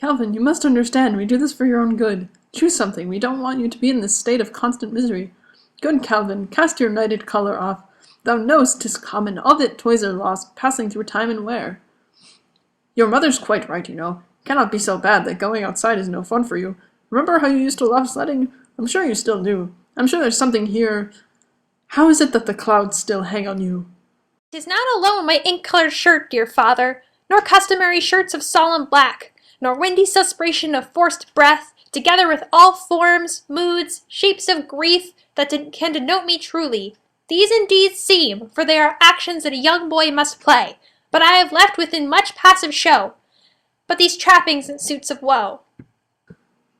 Calvin, you must understand, we do this for your own good. Choose something, we don't want you to be in this state of constant misery. Good Calvin, cast your nighted colour off. Thou know'st 'tis common, all that toys are lost, passing through time and wear. Your mother's quite right, you know. Cannot be so bad that going outside is no fun for you. Remember how you used to love sledding? I'm sure you still do. I'm sure there's something here. How is it that the clouds still hang on you? 'Tis not alone my ink-colored shirt, dear father, nor customary shirts of solemn black, nor windy suspiration of forced breath, together with all forms, moods, shapes of grief that can denote me truly. These indeed seem, for they are actions that a young boy must play, but I have left within much passive show, but these trappings and suits of woe.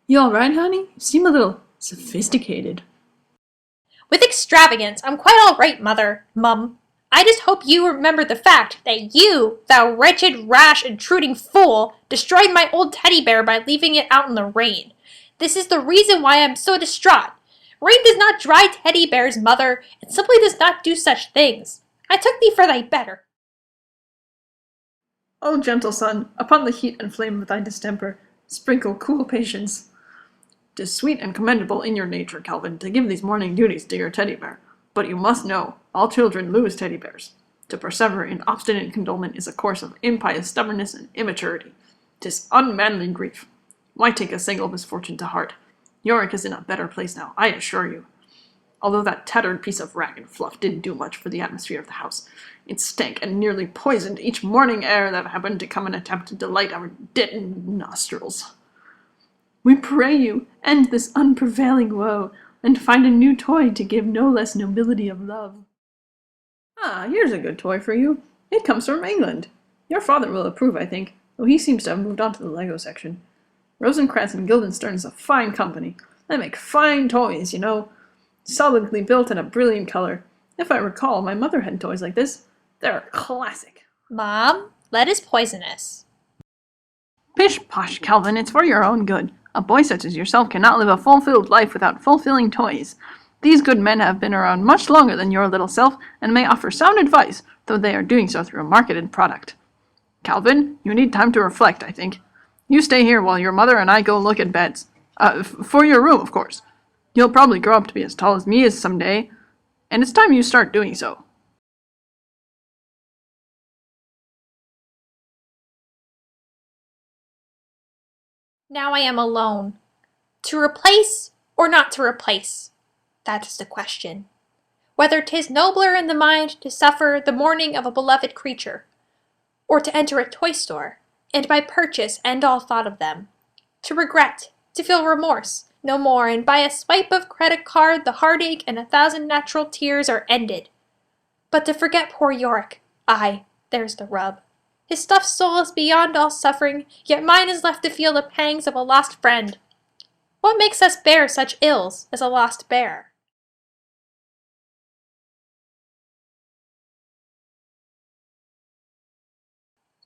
You all right, honey? You seem a little sophisticated. With extravagance, I'm quite all right, Mum. I just hope you remember the fact that you, thou wretched, rash, intruding fool, destroyed my old teddy bear by leaving it out in the rain. This is the reason why I'm so distraught. Rain does not dry teddy bears, mother. It simply does not do such things. I took thee for thy better. O gentle son, upon the heat and flame of thy distemper, sprinkle cool patience. 'Tis sweet and commendable in your nature, Calvin, to give these morning duties to your teddy bear. But you must know, all children lose teddy bears. To persevere in obstinate condolement is a course of impious stubbornness and immaturity. 'Tis unmanly grief. Why take a single misfortune to heart? Yorick is in a better place now, I assure you. Although that tattered piece of rag and fluff didn't do much for the atmosphere of the house, it stank and nearly poisoned each morning air that happened to come and attempt to delight our deadened nostrils. We pray you, end this unprevailing woe, and find a new toy to give no less nobility of love. Ah, here's a good toy for you. It comes from England. Your father will approve, I think, though he seems to have moved on to the Lego section. Rosencrantz and Guildenstern is a fine company. They make fine toys, you know. Solidly built in a brilliant color. If I recall, my mother had toys like this. They're a classic. Mom, lead is poisonous. Pish-posh, Calvin, it's for your own good. A boy such as yourself cannot live a fulfilled life without fulfilling toys. These good men have been around much longer than your little self, and may offer sound advice, though they are doing so through a marketed product. Calvin, you need time to reflect, I think. You stay here while your mother and I go look at beds. For your room, of course. You'll probably grow up to be as tall as me is someday, and it's time you start doing so. Now I am alone. To replace or not to replace? That is the question. Whether 'tis nobler in the mind to suffer the mourning of a beloved creature, or to enter a toy store, and by purchase end all thought of them. To regret, to feel remorse, no more, and by a swipe of credit card the heartache and 1,000 natural tears are ended. But to forget poor Yorick, aye, there's the rub. His stuffed soul is beyond all suffering, yet mine is left to feel the pangs of a lost friend. What makes us bear such ills as a lost bear?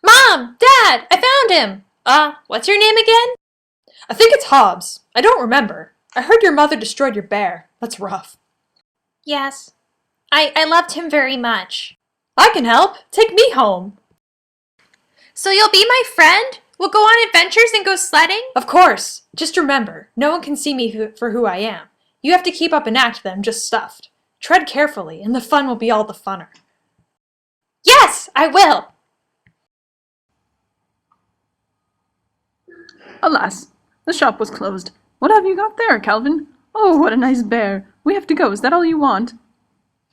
Mom! Dad! I found him! What's your name again? I think it's Hobbes. I don't remember. I heard your mother destroyed your bear. That's rough. Yes. I loved him very much. I can help. Take me home. So you'll be my friend? We'll go on adventures and go sledding? Of course. Just remember, no one can see me for who I am. You have to keep up an act that I'm just stuffed. Tread carefully, and the fun will be all the funner. Yes, I will. Alas, the shop was closed. What have you got there, Calvin? Oh, what a nice bear. We have to go. Is that all you want?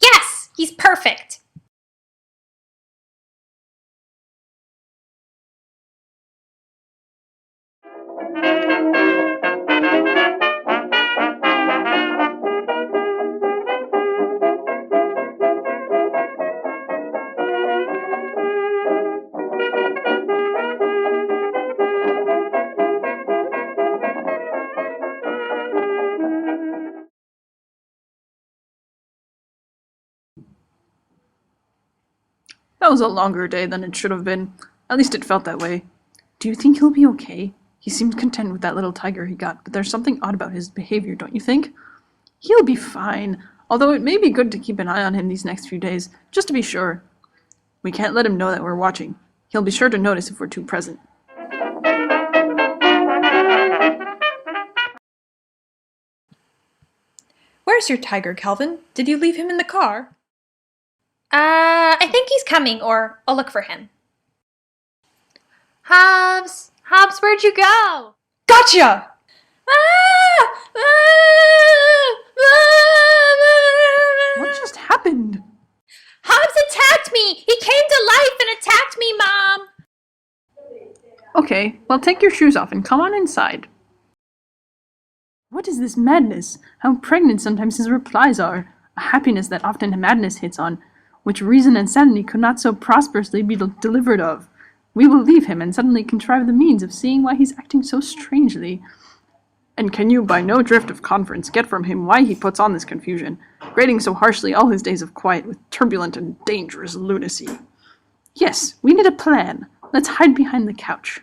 Yes, he's perfect. That was a longer day than it should have been. At least it felt that way. Do you think he'll be okay? He seems content with that little tiger he got, but there's something odd about his behavior, don't you think? He'll be fine, although it may be good to keep an eye on him these next few days, just to be sure. We can't let him know that we're watching. He'll be sure to notice if we're too present. Where's your tiger, Calvin? Did you leave him in the car? I think he's coming, or I'll look for him. Hobbes! Hobbes, where'd you go? Gotcha! What just happened? Hobbes attacked me! He came to life and attacked me, Mom! Okay, well, take your shoes off and come on inside. What is this madness? How pregnant sometimes his replies are. A happiness that often madness hits on, which reason and sanity could not so prosperously be delivered of. We will leave him and suddenly contrive the means of seeing why he's acting so strangely. And can you, by no drift of conference, get from him why he puts on this confusion, grading so harshly all his days of quiet with turbulent and dangerous lunacy? Yes, we need a plan. Let's hide behind the couch.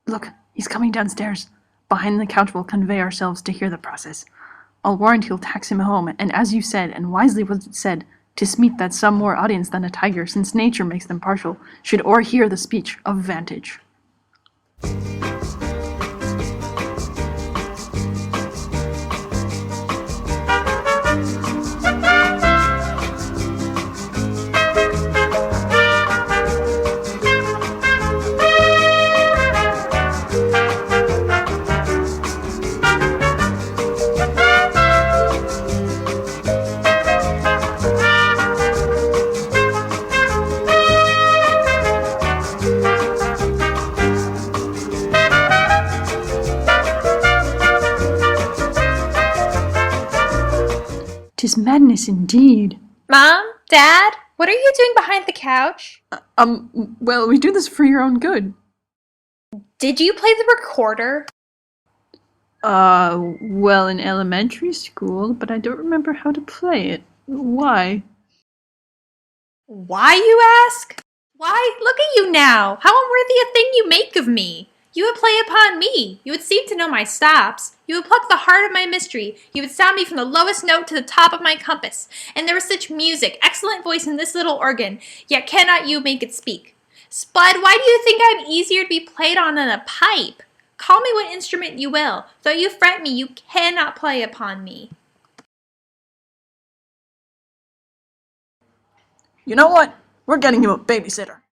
Look, he's coming downstairs. Behind the couch we'll convey ourselves to hear the process. I'll warrant he'll tax him home, and as you said, and wisely was it said, 'tis meet that some more audience than a tiger, since nature makes them partial, should o'erhear the speech of vantage. "'Tis madness indeed." Mom? Dad? What are you doing behind the couch? Well, we do this for your own good. Did you play the recorder? Well, in elementary school, but I don't remember how to play it. Why? Why, you ask? Why, look at you now! How unworthy a thing you make of me! You would play upon me. You would seem to know my stops. You would pluck the heart of my mystery. You would sound me from the lowest note to the top of my compass. And there was such music, excellent voice in this little organ, yet cannot you make it speak. Spud, why do you think I am easier to be played on than a pipe? Call me what instrument you will. Though you fret me, you cannot play upon me. You know what? We're getting him a babysitter.